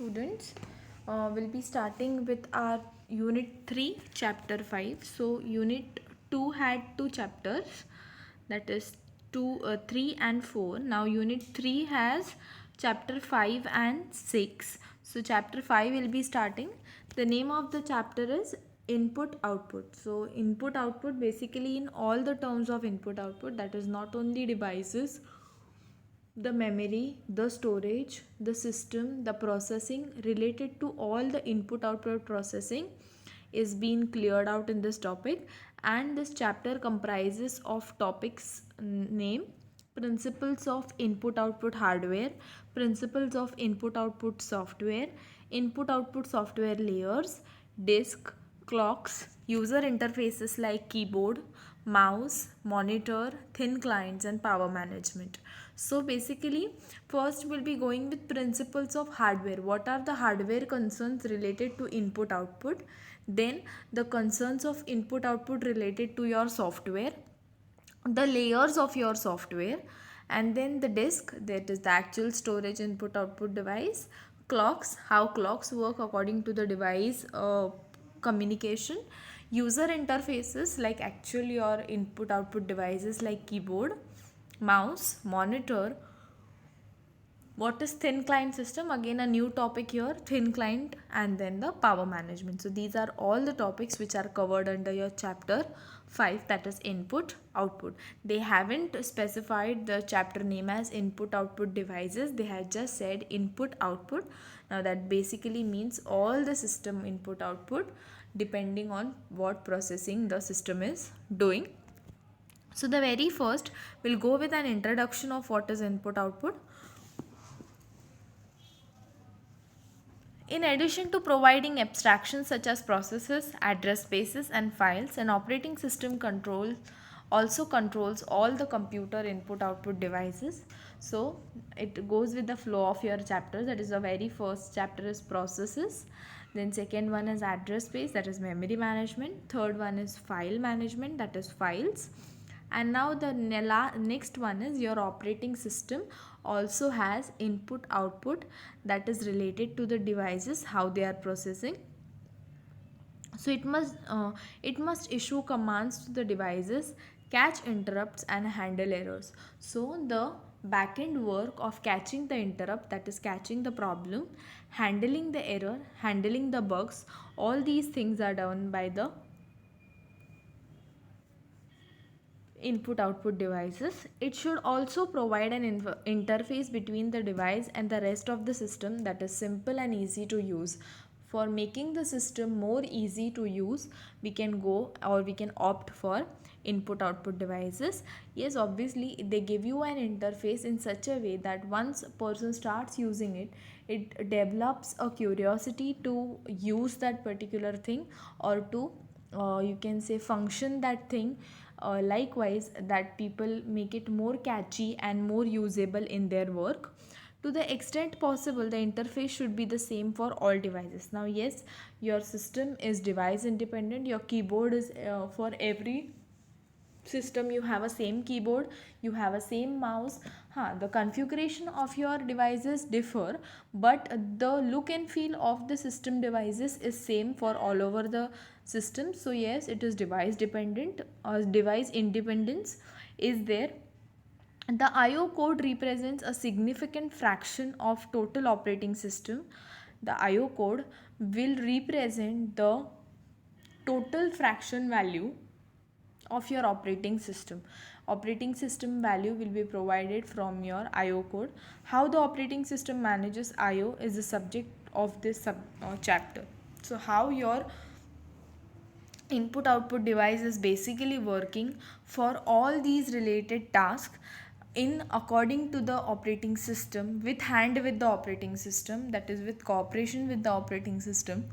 students. We'll be starting with our Unit 3, Chapter 5. So, Unit 2 had two chapters, that is 3 and 4. Now, Unit 3 has Chapter 5 and 6. So, Chapter 5 will be starting. The name of the chapter is Input Output. So, input output basically in all the terms of input output, that is not only devices, the memory, the storage, the system, the processing related to all the input output processing is being cleared out in this topic. And this chapter comprises of topics name: principles of input output hardware, principles of input output software, input output software layers, disk, clocks, user interfaces like keyboard, mouse, monitor, thin clients, and power management. So basically, first we'll be going with principles of hardware. What are the hardware concerns related to input output? Then the concerns of input output related to your software, the layers of your software, and then the disk, that is the actual storage input output device, clocks, how clocks work according to the device communication, user interfaces like actual your input output devices like keyboard, mouse, monitor. What is thin client system? Again a new topic here, thin client, and then the power management. So these are all the topics which are covered under your chapter 5, that is input output. They haven't specified the chapter name as input output devices, they have just said input output. Now that basically means all the system input output depending on what processing the system is doing. So the very first we'll go with an introduction of what is input output. In addition to providing abstractions such as processes, address spaces, and files, an operating system also controls all the computer input-output devices. So it goes with the flow of your chapters. That is the very first chapter is processes. Then second one is address space, that is memory management. Third one is file management, that is files. And now the next one is your operating system also has input output, that is related to the devices, how they are processing. So it must issue commands to the devices, catch interrupts, and handle errors. So the backend work of catching the interrupt, that is catching the problem, handling the error, handling the bugs, all these things are done by the input output devices. It should also provide an interface between the device and the rest of the system that is simple and easy to use. For making the system more easy to use, we can go or we can opt for input output devices. Yes, obviously they give you an interface in such a way that once a person starts using it, it develops a curiosity to use that particular thing, or to you can say function that thing. Likewise, that people make it more catchy and more usable in their work. To the extent possible, the interface should be the same for all devices. Now yes, your system is device independent, your keyboard is for every system you have a same keyboard, you have a same mouse. The configuration of your devices differ, but the look and feel of the system devices is same for all over the system. So yes, it is device dependent, device independence is there. The IO code represents a significant fraction of total operating system. The IO code will represent the total fraction value of your operating system. Operating system value will be provided from your IO code. How the operating system manages IO is the subject of this chapter. So how your input output device is basically working for all these related tasks in according to the operating system, with the operating system, that is with cooperation with the operating system,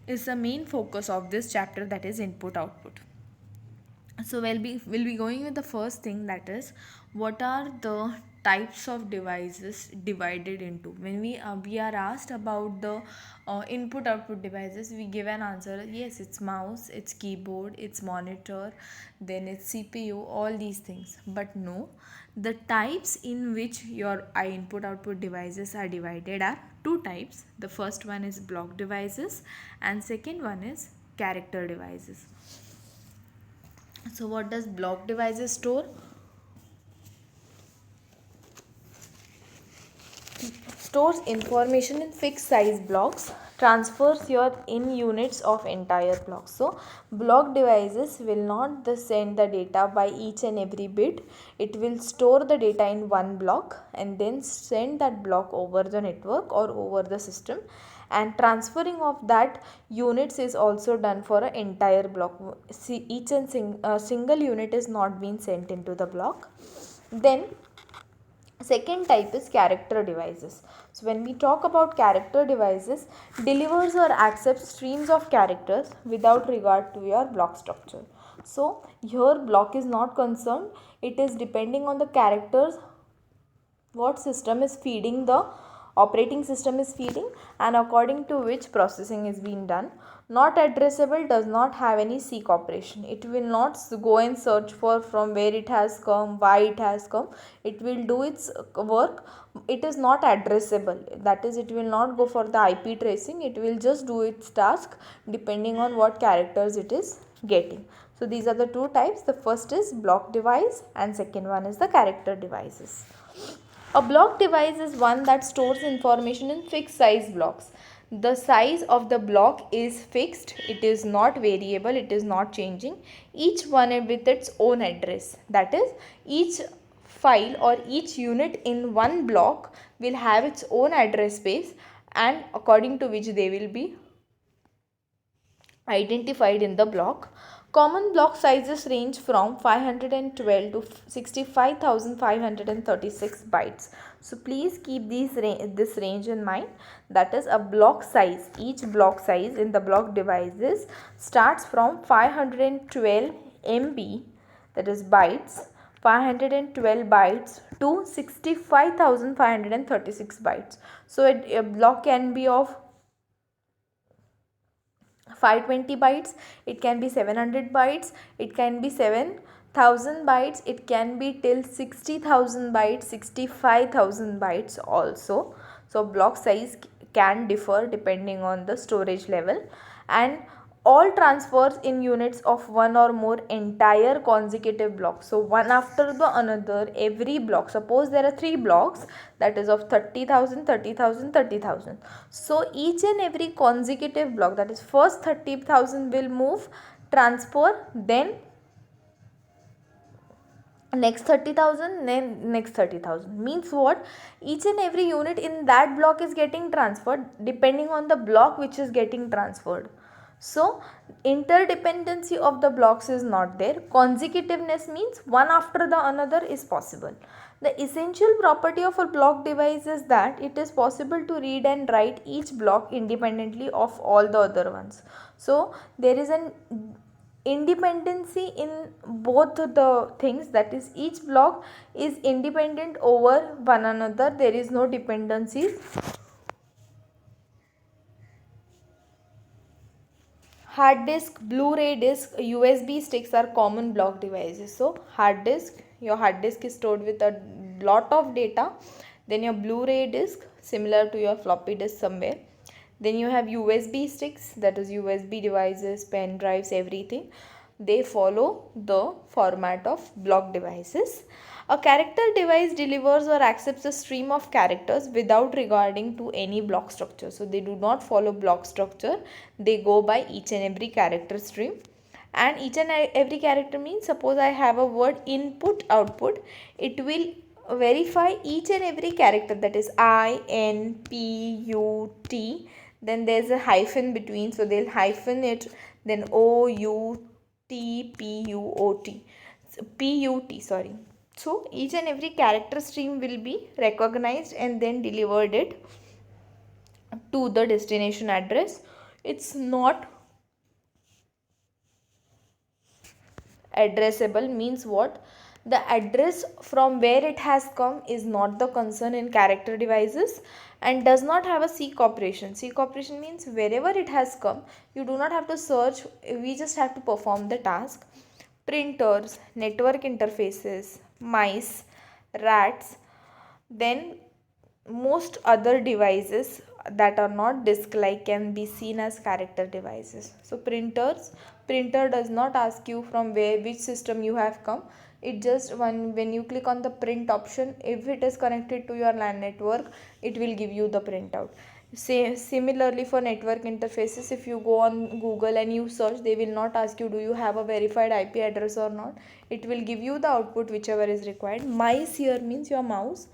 is the main focus of this chapter, that is input output. So we'll be going with the first thing, that is what are the types of devices divided into. When we are asked about the input output devices, we give an answer, yes, it's mouse, it's keyboard, it's monitor, then it's CPU, all these things. But no, the types in which your input output devices are divided are two types. The first one is block devices and second one is character devices. So what does block devices store? Stores information in fixed size blocks, transfers your in units of entire blocks. So block devices will not send the data by each and every bit. It will store the data in one block and then send that block over the network or over the system, and transferring of that units is also done for an entire block. See, each and single unit is not being sent into the block. Then second type is character devices. So when we talk about character devices, delivers or accepts streams of characters without regard to your block structure. So here block is not concerned, it is depending on the characters what system is feeding, the operating system is feeding, and according to which processing is being done. Not addressable does not have any seek operation. It will not go and search for from where it has come, why it has come. It will do its work. It is not addressable, that is, it will not go for the IP tracing. It will just do its task depending on what characters it is getting. So these are the two types. The first is block device and second one is the character devices. A block device is one that stores information in fixed size blocks. The size of the block is fixed, it is not variable, it is not changing. Each one with its own address. That is, each file or each unit in one block will have its own address space, and according to which they will be identified in the block. Common block sizes range from 512 to 65,536 bytes. So please keep this range in mind. That is, a block size, each block size in the block devices starts from 512 MB, that is bytes, 512 bytes to 65,536 bytes. So a block can be of 520 bytes, it can be 700 bytes, it can be 7,000 bytes, it can be till 60,000 bytes, 65,000 bytes also. So block size can differ depending on the storage level, and all transfers in units of one or more entire consecutive blocks. So one after the another, every block, suppose there are 3 blocks, that is of 30,000, 30,000, 30,000. So each and every consecutive block, that is first 30,000 will move, transfer, then next 30,000, then next 30,000. Means what? Each and every unit in that block is getting transferred depending on the block which is getting transferred. So interdependency of the blocks is not there. Consecutiveness means one after the another is possible. The essential property of a block device is that it is possible to read and write each block independently of all the other ones. So there is an independency in both the things, that is, each block is independent over one another. There is no dependencies. Hard disk, Blu-ray disc, USB sticks are common block devices. So hard disk, your hard disk is stored with a lot of data. Then your Blu-ray disc, similar to your floppy disk somewhere. Then you have USB sticks, that is USB devices, pen drives, everything. They follow the format of block devices. A character device delivers or accepts a stream of characters without regarding to any block structure. So they do not follow block structure. They go by each and every character stream. And each and every character means, suppose I have a word input output, it will verify each and every character, that is I, N, P, U, T. Then there is a hyphen between, so they will hyphen it. Then O, U, T, P, U, O, T. P, U, T, sorry. So each and every character stream will be recognized and then delivered it to the destination address. It's not addressable, means what? The address from where it has come is not the concern in character devices and does not have a seek operation. Seek operation means wherever it has come, you do not have to search, we just have to perform the task. Printers, network interfaces, mice, rats, then most other devices that are not disk like can be seen as character devices. So printer does not ask you from which system you have come. It just when you click on the print option, if it is connected to your LAN network, it will give you the printout. Similarly for network interfaces, if you go on Google and you search, they will not ask you do you have a verified IP address or not. It will give you the output whichever is required. Mice here means your mouse.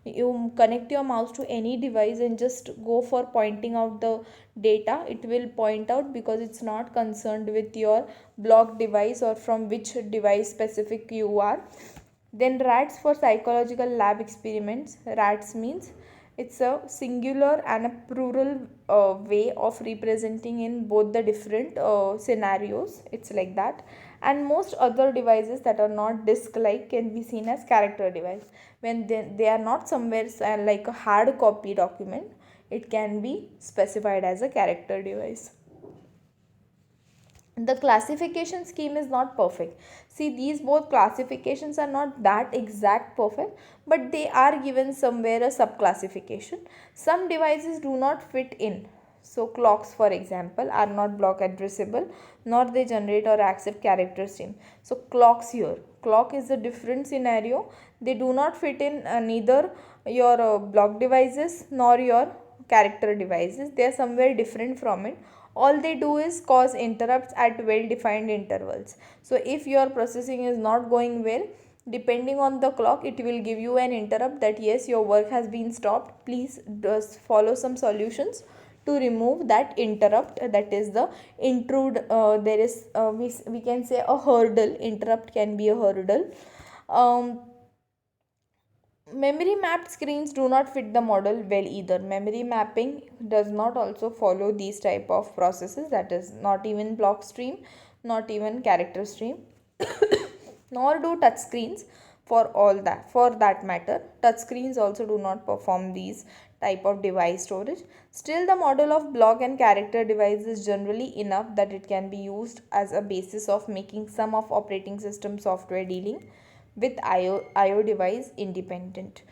You connect your mouse to any device and just go for pointing out the data. It will point out because it's not concerned with your block device or from which device specific you are. Then rats for psychological lab experiments. Rats means it's a singular and a plural way of representing in both the different scenarios. It's like that. And most other devices that are not disk like can be seen as character device. When they are not somewhere like a hard copy document, it can be specified as a character device. The classification scheme is not perfect. See, these both classifications are not that exact perfect, but they are given somewhere a subclassification. Some devices do not fit in. So clocks, for example, are not block addressable, nor they generate or accept character stream. So clocks here, clock is a different scenario. They do not fit in neither your block devices nor your character devices. They are somewhere different from it. All they do is cause interrupts at well defined intervals. So if your processing is not going well, depending on the clock, it will give you an interrupt that yes, your work has been stopped, please just follow some solutions to remove that interrupt. That is the intrude. There is we can say a hurdle. Interrupt can be a hurdle. Memory mapped screens do not fit the model well either. Memory mapping does not also follow these type of processes, that is not even block stream, not even character stream, nor do touch screens for that matter. Touch screens also do not perform these type of device storage. Still, the model of block and character device is generally enough that it can be used as a basis of making some of operating system software dealing with IO device independent.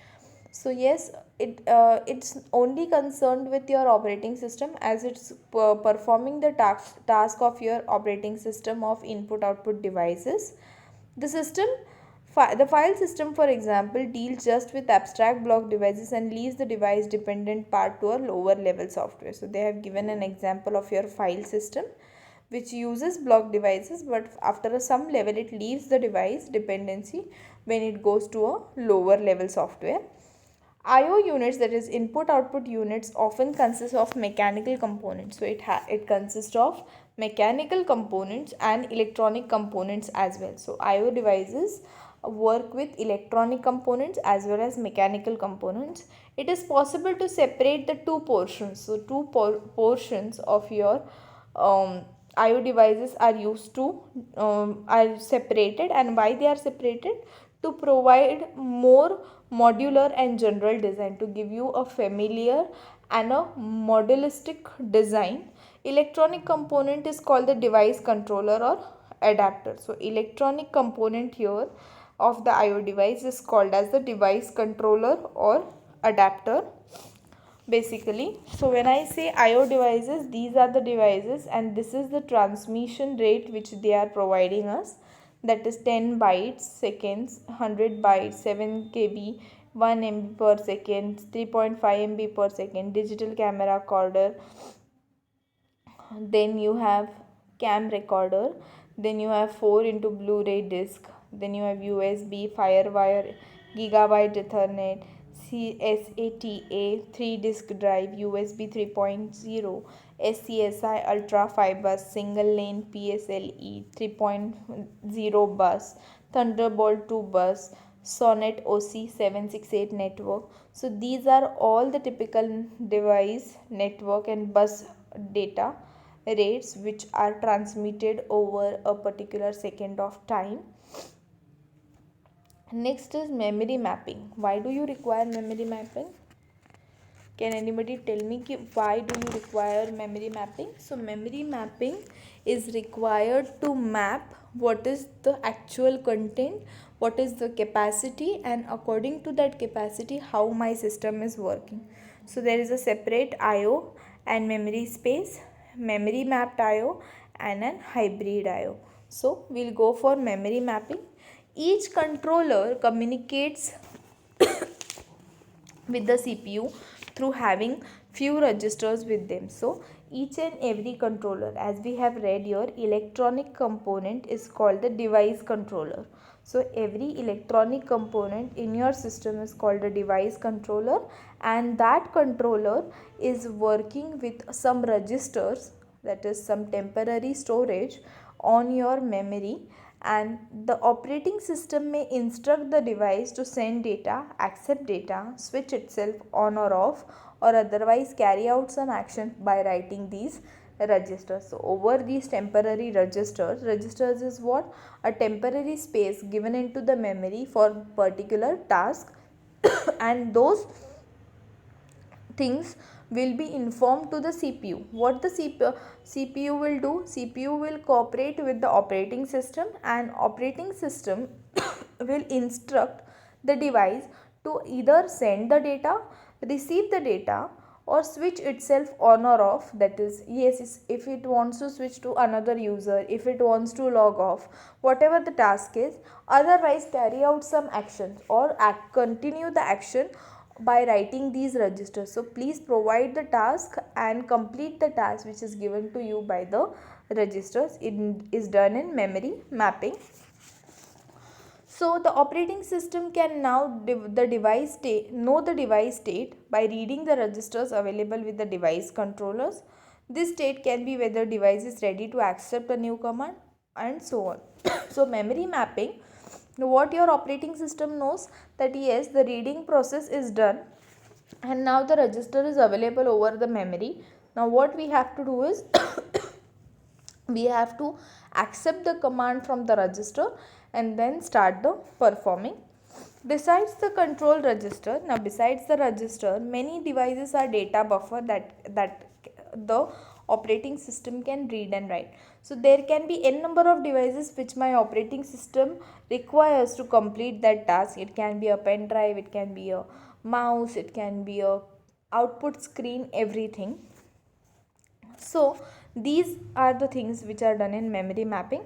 So yes, it's only concerned with your operating system as it's performing the task of your operating system of input output devices. The system the file system, for example, deals just with abstract block devices and leaves the device dependent part to a lower level software. So they have given an example of your file system which uses block devices, but after some level it leaves the device dependency when it goes to a lower level software. IO units, that is input output units, often consist of mechanical components. So it consists of mechanical components and electronic components as well. So IO devices work with electronic components as well as mechanical components. It is possible to separate the two portions. So two portions of your IO devices are used to are separated, and why they are separated? To provide more modular and general design, to give you a familiar and a modulistic design. Electronic component is called the device controller or adapter. So electronic component here of the IO device is called as the device controller or adapter basically. So when I say IO devices, these are the devices and this is the transmission rate which they are providing us, that is 10 bytes seconds, 100 bytes, 7 kb, 1 MB per second, 3.5 MB per second, digital camera recorder, then you have cam recorder, then you have 4 into Blu-ray disc, then you have USB, Firewire, Gigabyte Ethernet, SATA 3 disk drive, USB 3.0, SCSI Ultra Fibers single lane PSLE 3.0 bus, Thunderbolt 2 bus, Sonnet OC 768 network. So these are all the typical device network and bus data rates which are transmitted over a particular second of time. Next is memory mapping. Why do you require memory mapping? Can anybody tell me why do you require memory mapping? So memory mapping is required to map what is the actual content, what is the capacity, and according to that capacity how my system is working. So there is a separate IO and memory space, memory mapped IO and an hybrid IO. So we'll go for memory mapping. Each controller communicates with the CPU through having few registers with them. So each and every controller, as we have read here, electronic component is called the device controller. So every electronic component in your system is called a device controller, and that controller is working with some registers, that is some temporary storage on your memory, and the operating system may instruct the device to send data, accept data, switch itself on or off, or otherwise carry out some action by writing these registers. So over these temporary registers is what? A temporary space given into the memory for particular task and those things will be informed to the CPU. What the CPU will do? CPU will cooperate with the operating system, and operating system will instruct the device to either send the data, receive the data, or switch itself on or off. That is, yes, if it wants to switch to another user, if it wants to log off, whatever the task is, otherwise carry out some actions or continue the action by writing these registers. So please provide the task and complete the task which is given to you by the registers. It is done in memory mapping. So the operating system can now know the device state by reading the registers available with the device controllers. This state can be whether device is ready to accept a new command and so on. So memory mapping, what your operating system knows that yes, the reading process is done and now the register is available over the memory. Now what we have to do is we have to accept the command from the register and then start the performing. Besides the control register, now besides the register, many devices are data buffer that the operating system can read and write. So there can be n number of devices which my operating system requires to complete that task. It can be a pen drive, it can be a mouse, it can be a output screen, everything. So these are the things which are done in memory mapping.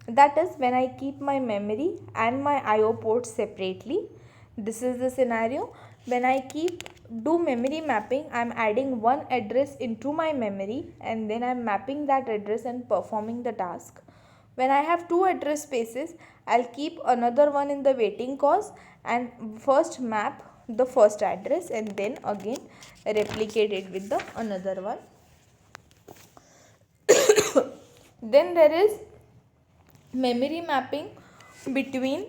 That is when I keep my memory and my IO ports separately. This is the scenario. When I do memory mapping, I am adding one address into my memory and then I am mapping that address and performing the task. When I have two address spaces, I'll keep another one in the waiting cause and first map the first address and then again replicate it with the another one. Then there is memory mapping between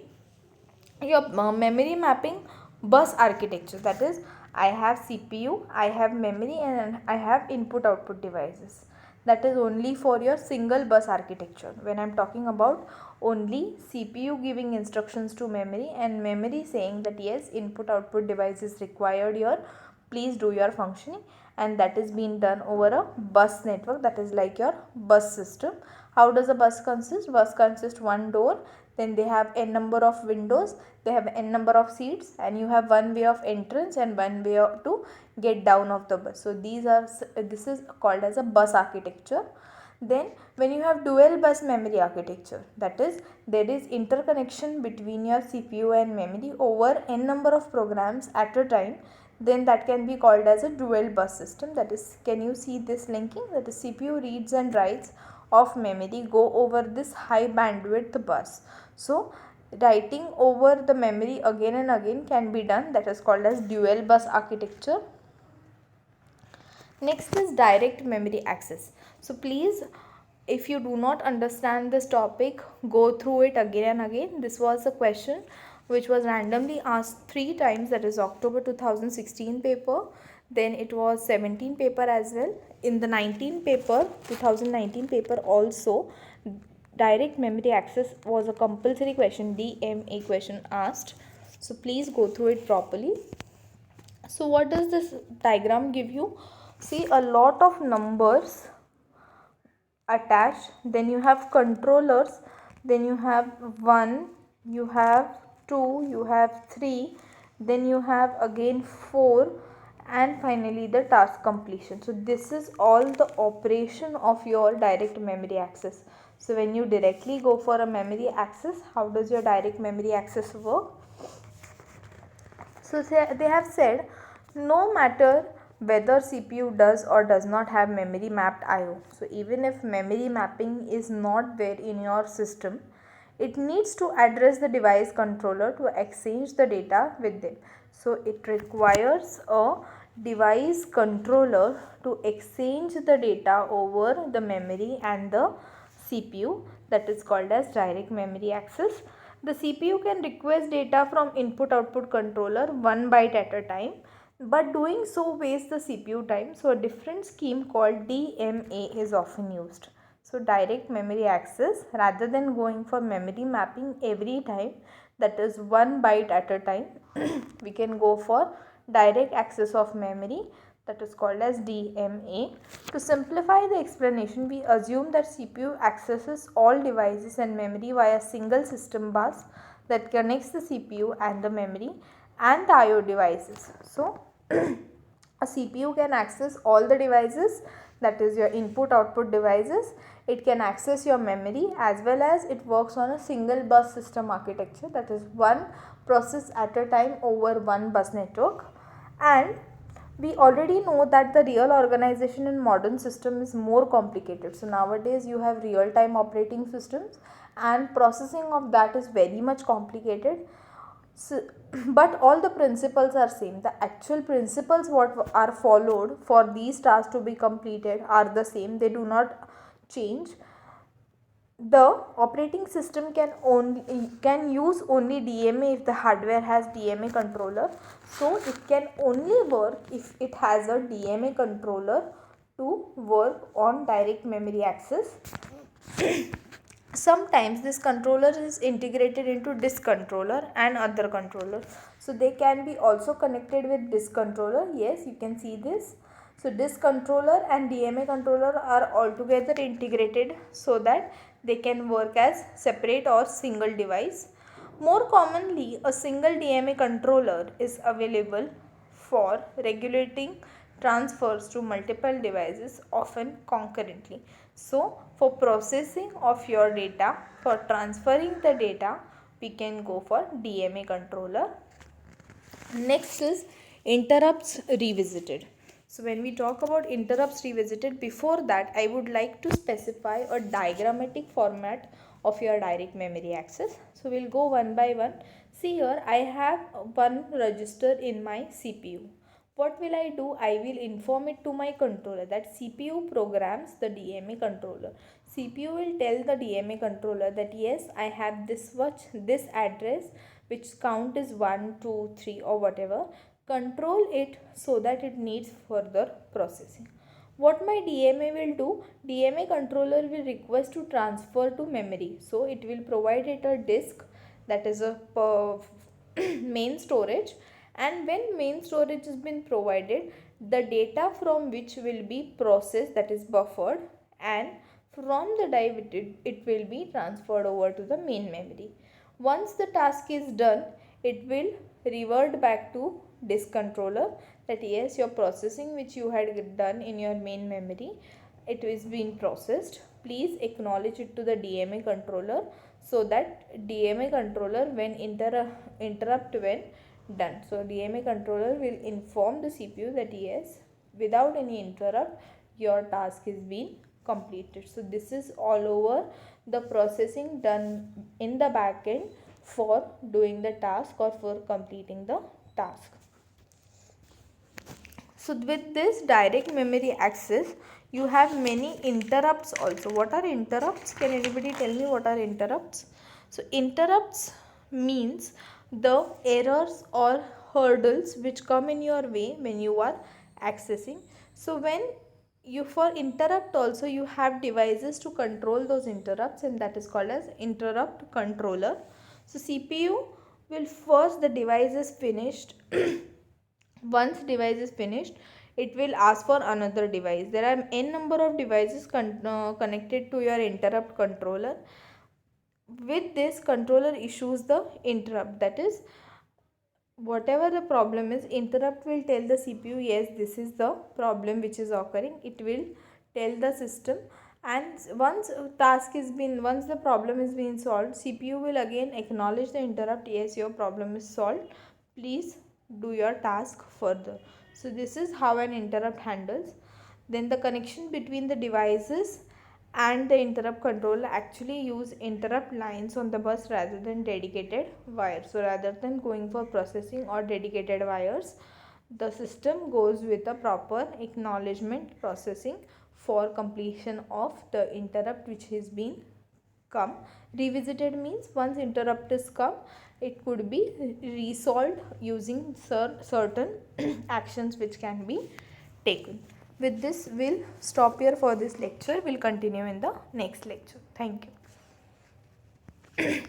your memory mapping bus architecture. That is, I have CPU, I have memory, and I have input output devices. That is only for your single bus architecture. When I am talking about only CPU giving instructions to memory and memory saying that yes, input output device is required here, please do your functioning, and that is being done over a bus network, that is like your bus system. How does a bus consist? Bus consists one door, then they have n number of windows, they have n number of seats, and you have one way of entrance and one way to get down of the bus. So this is called as a bus architecture. Then when you have dual bus memory architecture, that is, there is interconnection between your CPU and memory over n number of programs at a time, then that can be called as a dual bus system. That is, can you see this linking? That is, CPU reads and writes of memory go over this high bandwidth bus. So writing over the memory again and again can be done, that is called as dual bus architecture. Next is direct memory access. So please, if you do not understand this topic, go through it again and again. This was a question which was randomly asked 3 times, that is October 2016 paper, then it was 17 paper as well. In the 2019 paper also, direct memory access was a compulsory question, DMA question asked. So please go through it properly. So what does this diagram give you? See, a lot of numbers attached, then you have controllers, then you have 1, you have 2, you have 3, then you have again 4, and finally the task completion. So this is all the operation of your direct memory access. So when you directly go for a memory access, how does your direct memory access work? So they have said, no matter whether CPU does or does not have memory mapped IO. So even if memory mapping is not there in your system, it needs to address the device controller to exchange the data with them. So it requires a device controller to exchange the data over the memory and the CPU, that is called as direct memory access. The CPU can request data from input-output controller 1 byte at a time, but doing so wastes the CPU time. So a different scheme called DMA is often used. So direct memory access, rather than going for memory mapping every time, that is 1 byte at a time, we can go for direct access of memory, that is called as DMA. To simplify the explanation, we assume that CPU accesses all devices and memory via single system bus that connects the CPU and the memory and the IO devices. So a CPU can access all the devices, that is your input output devices. It can access your memory, as well as it works on a single bus system architecture, that is one process at a time over one bus network. And we already know that the real organization in modern system is more complicated. So nowadays you have real time operating systems and processing of that is very much complicated. So, but all the principles are same. The actual principles what are followed for these tasks to be completed are the same. They do not change. The operating system can use only DMA if the hardware has DMA controller. So it can only work if it has a DMA controller to work on direct memory access. Sometimes this controller is integrated into disk controller and other controller. So they can be also connected with disk controller. Yes, you can see this. So disk controller and DMA controller are altogether integrated so that they can work as separate or single device. More commonly, a single DMA controller is available for regulating transfers to multiple devices, often concurrently. So for processing of your data, for transferring the data, we can go for DMA controller. Next is interrupts revisited. So when we talk about interrupts revisited, before that I would like to specify a diagrammatic format of your direct memory access. So we'll go one by one. See here, I have one register in my CPU. What will I do? I will inform it to my controller that CPU programs the DMA controller. CPU will tell the DMA controller that yes, I have this address which count is 1, 2, 3 or whatever. Control it so that it needs further processing. What my DMA will do? DMA controller will request to transfer to memory. So it will provide it a disk, that is a main storage, and when main storage has been provided, the data from which will be processed, that is buffered, and from the drive it will be transferred over to the main memory. Once the task is done, it will revert back to disk controller that yes, your processing which you had done in your main memory, it is being processed. Please acknowledge it to the DMA controller so that DMA controller when interrupt when done. So DMA controller will inform the CPU that yes, without any interrupt your task is being completed. So this is all over the processing done in the back end for doing the task or for completing the task. So with this direct memory access, you have many interrupts also. What are interrupts? Can anybody tell me what are interrupts? So interrupts means the errors or hurdles which come in your way when you are accessing. So when You, for interrupt also, you have devices to control those interrupts, and that is called as interrupt controller. So CPU will first, the device is finished. Once device is finished, it will ask for another device. There are n number of devices connected to your interrupt controller. With this, controller issues the interrupt, that is, whatever the problem is, interrupt will tell the CPU, yes, this is the problem which is occurring. It will tell the system, and once once the problem is being solved, CPU will again acknowledge the interrupt, yes, your problem is solved, please do your task further. So this is how an interrupt handles. Then the connection between the devices and the interrupt controller actually use interrupt lines on the bus rather than dedicated wires. So rather than going for processing or dedicated wires, the system goes with a proper acknowledgement processing for completion of the interrupt which has been come. Revisited means once interrupt is come, it could be resolved using certain actions which can be taken. With this, we'll stop here for this lecture. We'll continue in the next lecture. Thank you.